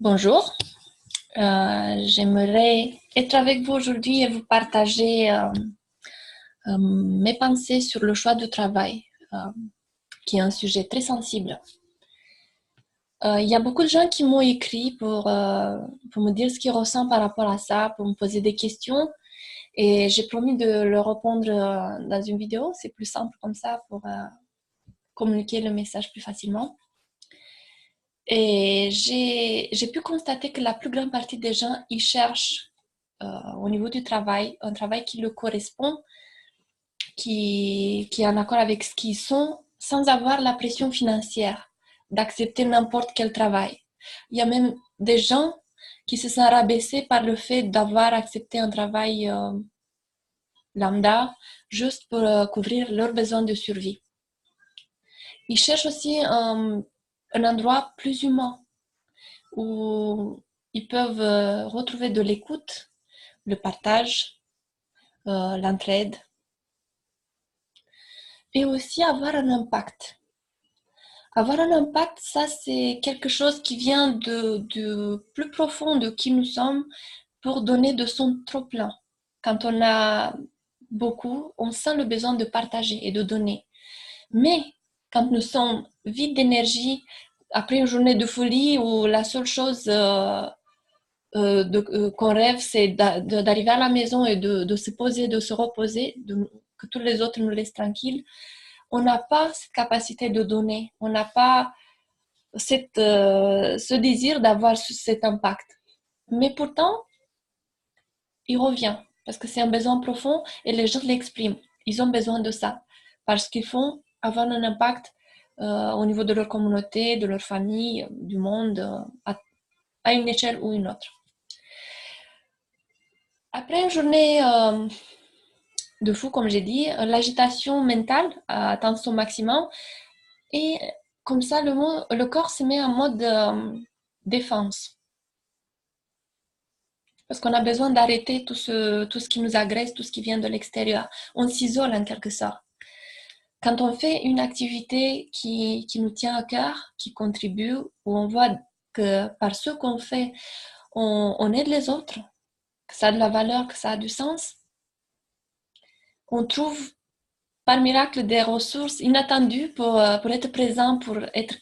Bonjour, j'aimerais être avec vous aujourd'hui et vous partager mes pensées sur le choix du travail, qui est un sujet très sensible. Il y a beaucoup de gens qui m'ont écrit pour me dire ce qu'ils ressentent par rapport à ça, pour me poser des questions, et j'ai promis de leur répondre dans une vidéo. C'est plus simple comme ça pour communiquer le message plus facilement. Et j'ai pu constater que la plus grande partie des gens, ils cherchent au niveau du travail, un travail qui leur correspond, qui est en accord avec ce qu'ils sont, sans avoir la pression financière d'accepter n'importe quel travail. Il y a même des gens qui se sont rabaissés par le fait d'avoir accepté un travail lambda juste pour couvrir leurs besoins de survie. Ils cherchent aussi un endroit plus humain où ils peuvent retrouver de l'écoute, le partage, l'entraide, et aussi avoir un impact. Avoir un impact, ça c'est quelque chose qui vient de plus profond de qui nous sommes pour donner de son trop-plein. Quand on a beaucoup, on sent le besoin de partager et de donner. Mais quand nous sommes vides d'énergie, après une journée de folie où la seule chose qu'on rêve, c'est d'arriver à la maison et de se poser, de se reposer, que tous les autres nous laissent tranquilles, on n'a pas cette capacité de donner, on n'a pas ce désir d'avoir cet impact. Mais pourtant, il revient, parce que c'est un besoin profond et les gens l'expriment. Ils ont besoin de ça, parce qu'ils font avoir un impact au niveau de leur communauté, de leur famille, du monde, à une échelle ou une autre. Après une journée de fou, comme j'ai dit, l'agitation mentale atteint son maximum et comme ça, le corps se met en mode défense. Parce qu'on a besoin d'arrêter tout ce qui nous agresse, tout ce qui vient de l'extérieur. On s'isole en quelque sorte. Quand on fait une activité qui nous tient à cœur, qui contribue, où on voit que par ce qu'on fait, on aide les autres, que ça a de la valeur, que ça a du sens, on trouve par miracle des ressources inattendues pour être présent, pour être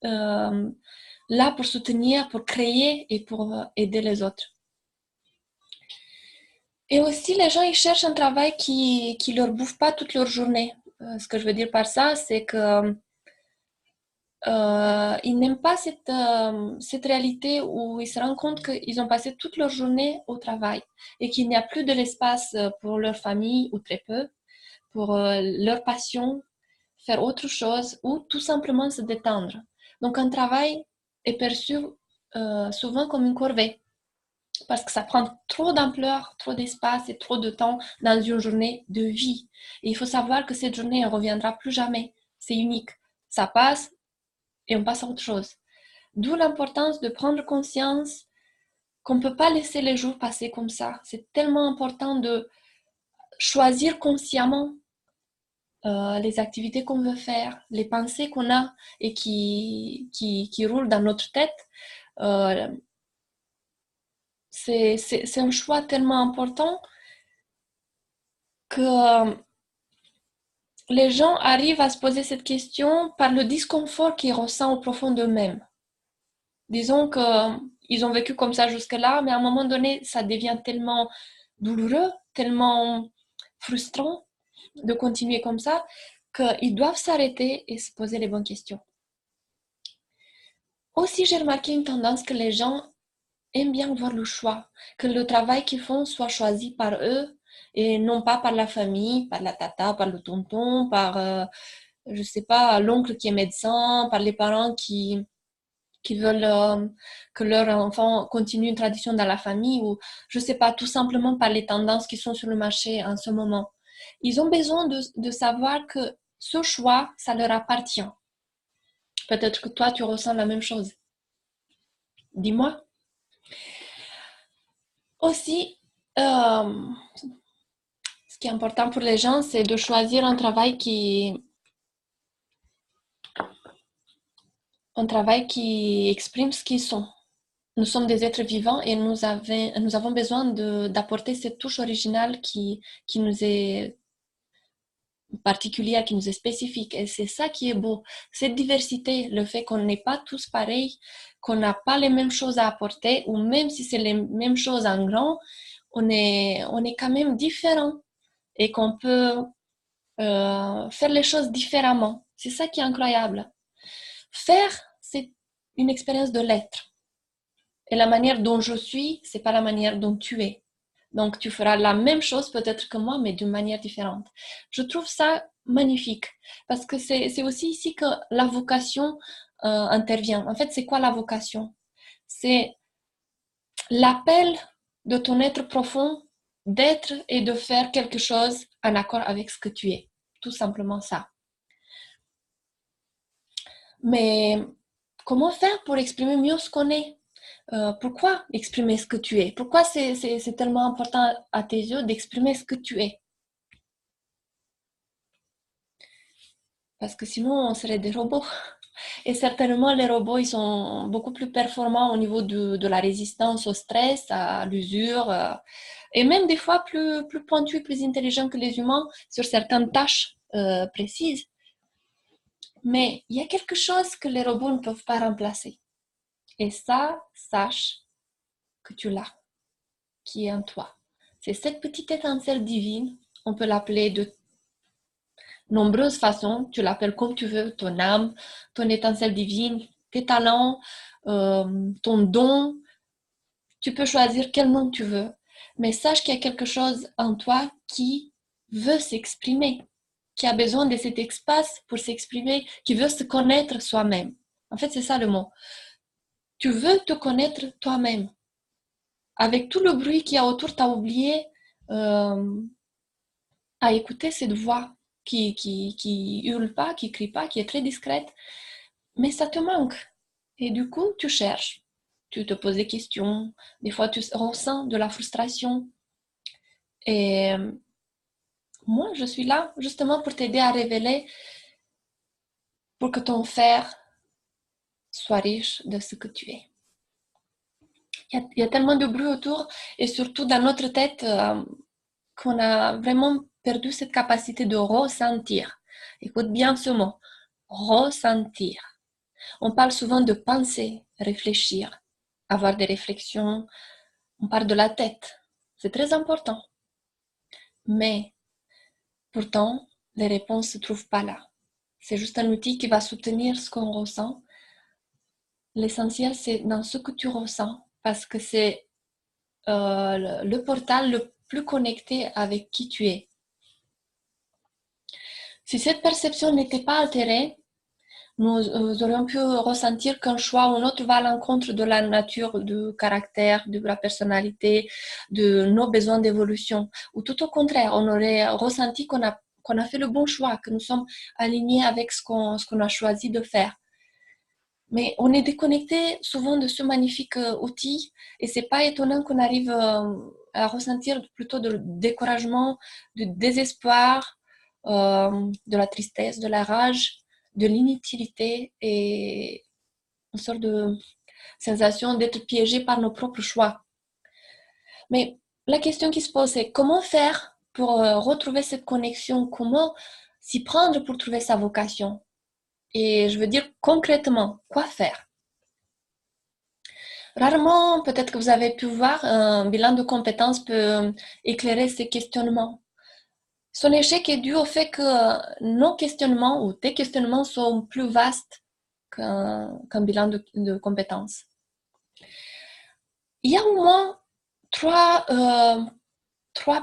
là pour soutenir, pour créer et pour aider les autres. Et aussi, les gens, ils cherchent un travail qui leur bouffe pas toute leur journée. Ce que je veux dire par ça, c'est que ils n'aiment pas cette réalité où ils se rendent compte qu'ils ont passé toute leur journée au travail et qu'il n'y a plus de l'espace pour leur famille ou très peu, pour leur passion, faire autre chose ou tout simplement se détendre. Donc un travail est perçu souvent comme une corvée parce que ça prend trop d'ampleur, trop d'espace et trop de temps dans une journée de vie. Et il faut savoir que cette journée ne reviendra plus jamais. C'est unique. Ça passe et on passe à autre chose. D'où l'importance de prendre conscience qu'on ne peut pas laisser les jours passer comme ça. C'est tellement important de choisir consciemment les activités qu'on veut faire, les pensées qu'on a et qui roulent dans notre tête. C'est un choix tellement important que les gens arrivent à se poser cette question par le disconfort qu'ils ressentent au profond d'eux-mêmes. Disons qu'ils ont vécu comme ça jusque-là, mais à un moment donné, ça devient tellement douloureux, tellement frustrant de continuer comme ça, qu'ils doivent s'arrêter et se poser les bonnes questions. Aussi, j'ai remarqué une tendance que les gens aiment bien voir le choix, que le travail qu'ils font soit choisi par eux et non pas par la famille, par la tata, par le tonton, par, je sais pas, l'oncle qui est médecin, par les parents qui veulent que leur enfant continue une tradition dans la famille ou, je sais pas, tout simplement par les tendances qui sont sur le marché en ce moment. Ils ont besoin de savoir que ce choix, ça leur appartient. Peut-être que toi, tu ressens la même chose. Dis-moi. Aussi, ce qui est important pour les gens, c'est de choisir un travail un travail qui exprime ce qu'ils sont. Nous sommes des êtres vivants et nous avons besoin d'apporter cette touche originale qui nous est particulière, qui nous est spécifique. Et c'est ça qui est beau. Cette diversité, le fait qu'on n'est pas tous pareils, qu'on n'a pas les mêmes choses à apporter, ou même si c'est les mêmes choses en grand, on est quand même différents et qu'on peut faire les choses différemment. C'est ça qui est incroyable. Faire, c'est une expérience de l'être. Et la manière dont je suis, c'est pas la manière dont tu es. Donc, tu feras la même chose peut-être que moi, mais d'une manière différente. Je trouve ça magnifique parce que c'est aussi ici que la vocation intervient. En fait, c'est quoi la vocation? C'est l'appel de ton être profond d'être et de faire quelque chose en accord avec ce que tu es. Tout simplement ça. Mais comment faire pour exprimer mieux ce qu'on est? Pourquoi exprimer ce que tu es? Pourquoi c'est tellement important à tes yeux d'exprimer ce que tu es? Parce que sinon, on serait des robots. Et certainement, les robots, ils sont beaucoup plus performants au niveau de la résistance au stress, à l'usure, et même des fois plus pointus, plus intelligents que les humains sur certaines tâches précises. Mais il y a quelque chose que les robots ne peuvent pas remplacer. Et ça, sache que tu l'as, qui est en toi. C'est cette petite étincelle divine, on peut l'appeler de nombreuses façons, tu l'appelles comme tu veux, ton âme, ton étincelle divine, tes talents, ton don, tu peux choisir quel nom tu veux, mais sache qu'il y a quelque chose en toi qui veut s'exprimer, qui a besoin de cet espace pour s'exprimer, qui veut se connaître soi-même. En fait, c'est ça le mot. Tu veux te connaître toi-même. Avec tout le bruit qu'il y a autour, tu as oublié à écouter cette voix qui hurle pas, qui crie pas, qui est très discrète, mais ça te manque. Et du coup, tu cherches, tu te poses des questions, des fois tu ressens de la frustration. Et moi, je suis là justement pour t'aider à révéler, pour que ton faire soit riche de ce que tu es. Il y a tellement de bruit autour et surtout dans notre tête qu'on a vraiment perdu cette capacité de ressentir. Écoute bien ce mot, ressentir. On parle souvent de penser, réfléchir, avoir des réflexions. On parle de la tête. C'est très important. Mais pourtant, les réponses ne se trouvent pas là. C'est juste un outil qui va soutenir ce qu'on ressent. L'essentiel, c'est dans ce que tu ressens, parce que c'est le portal le plus connecté avec qui tu es. Si cette perception n'était pas altérée, nous aurions pu ressentir qu'un choix ou un autre va à l'encontre de la nature, du caractère, de la personnalité, de nos besoins d'évolution. Ou tout au contraire, on aurait ressenti qu'on a fait le bon choix, que nous sommes alignés avec ce qu'on a choisi de faire. Mais on est déconnecté souvent de ce magnifique outil et c'est pas étonnant qu'on arrive à ressentir plutôt de découragement, du désespoir, de la tristesse, de la rage, de l'inutilité et une sorte de sensation d'être piégé par nos propres choix. Mais la question qui se pose, c'est comment faire pour retrouver cette connexion, comment s'y prendre pour trouver sa vocation. Et je veux dire concrètement, quoi faire? Rarement, peut-être que vous avez pu voir, un bilan de compétences peut éclairer ces questionnements. Son échec est dû au fait que nos questionnements ou tes questionnements sont plus vastes qu'un bilan de compétences. Il y a au moins trois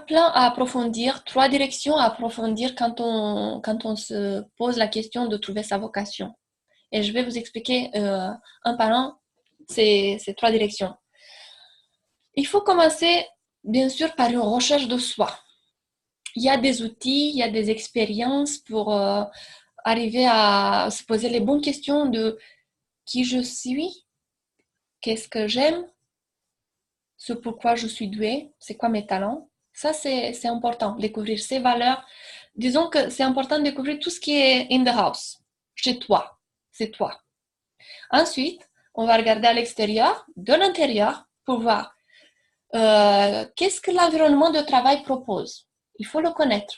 plans à approfondir, trois directions à approfondir quand on se pose la question de trouver sa vocation. Et je vais vous expliquer un par un ces trois directions. Il faut commencer, bien sûr, par une recherche de soi. Il y a des outils, il y a des expériences pour arriver à se poser les bonnes questions de qui je suis, qu'est-ce que j'aime, ce pourquoi je suis douée, c'est quoi mes talents. Ça, c'est important, découvrir ses valeurs. Disons que c'est important de découvrir tout ce qui est in the house, chez toi, c'est toi. Ensuite, on va regarder à l'extérieur, de l'intérieur, pour voir qu'est-ce que l'environnement de travail propose. Il faut le connaître.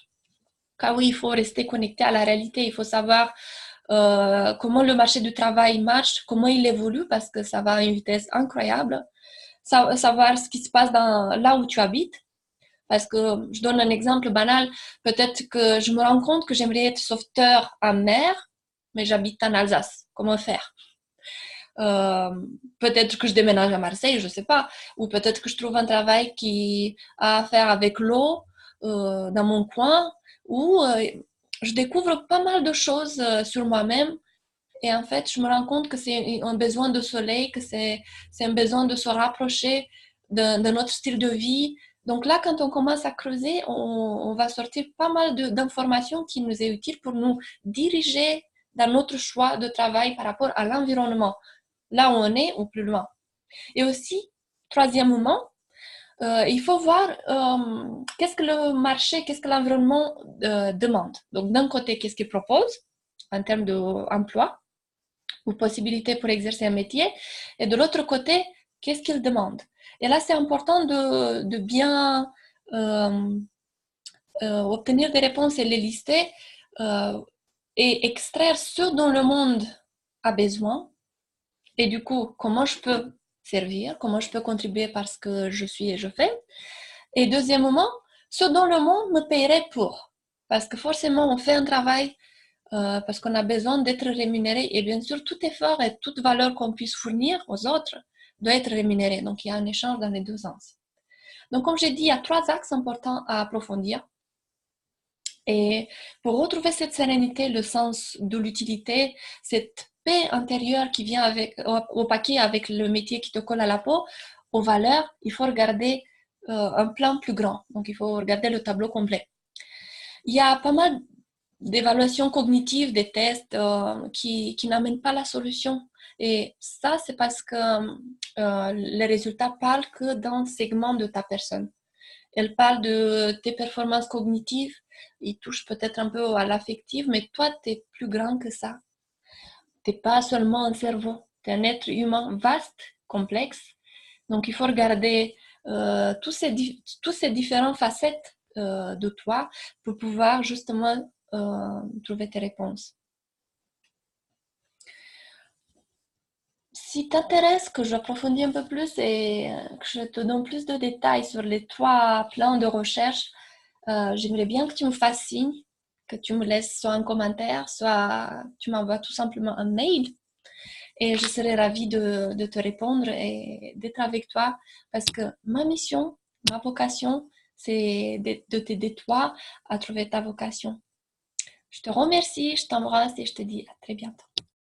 Car oui, il faut rester connecté à la réalité. Il faut savoir comment le marché du travail marche, comment il évolue, parce que ça va à une vitesse incroyable. Savoir ce qui se passe là où tu habites. Parce que je donne un exemple banal. Peut-être que je me rends compte que j'aimerais être sauveteur en mer, mais j'habite en Alsace. Comment faire? Peut-être que je déménage à Marseille, je ne sais pas. Ou peut-être que je trouve un travail qui a à faire avec l'eau dans mon coin, où je découvre pas mal de choses sur moi-même. Et en fait, je me rends compte que c'est un besoin de soleil, que c'est un besoin de se rapprocher de notre style de vie. Donc là, quand on commence à creuser, on va sortir pas mal d'informations qui nous est utile pour nous diriger dans notre choix de travail par rapport à l'environnement, là où on est ou plus loin. Et aussi, troisièmement, il faut voir qu'est-ce que le marché, qu'est-ce que l'environnement demande. Donc d'un côté, qu'est-ce qu'il propose en termes d'emploi ou possibilités pour exercer un métier, et de l'autre côté, qu'est-ce qu'il demande. Et là, c'est important de bien obtenir des réponses et les lister et extraire ce dont le monde a besoin. Et du coup, comment je peux servir, comment je peux contribuer parce que je suis et je fais. Et deuxièmement, ce dont le monde me paierait pour. Parce que forcément, on fait un travail parce qu'on a besoin d'être rémunéré. Et bien sûr, tout effort et toute valeur qu'on puisse fournir aux autres doit être rémunéré. Donc, il y a un échange dans les deux sens. Donc, comme j'ai dit, il y a trois axes importants à approfondir. Et pour retrouver cette sérénité, le sens de l'utilité, cette paix intérieure qui vient au paquet avec le métier qui te colle à la peau, aux valeurs, il faut regarder un plan plus grand. Donc, il faut regarder le tableau complet. Il y a pas mal d'évaluations cognitives, des tests qui n'amènent pas la solution. Et ça, c'est parce que les résultats parlent que d'un segment de ta personne. Elle parle de tes performances cognitives, il touche peut-être un peu à l'affectif, mais toi, tu es plus grand que ça. Tu n'es pas seulement un cerveau, tu es un être humain vaste, complexe. Donc, il faut regarder tous ces différentes facettes de toi pour pouvoir justement trouver tes réponses. Si t'intéresse que j'approfondisse un peu plus et que je te donne plus de détails sur les trois plans de recherche, j'aimerais bien que tu me fasses signe, que tu me laisses soit un commentaire, soit tu m'envoies tout simplement un mail. Et je serai ravie de te répondre et d'être avec toi parce que ma mission, ma vocation, c'est de t'aider toi à trouver ta vocation. Je te remercie, je t'embrasse et je te dis à très bientôt.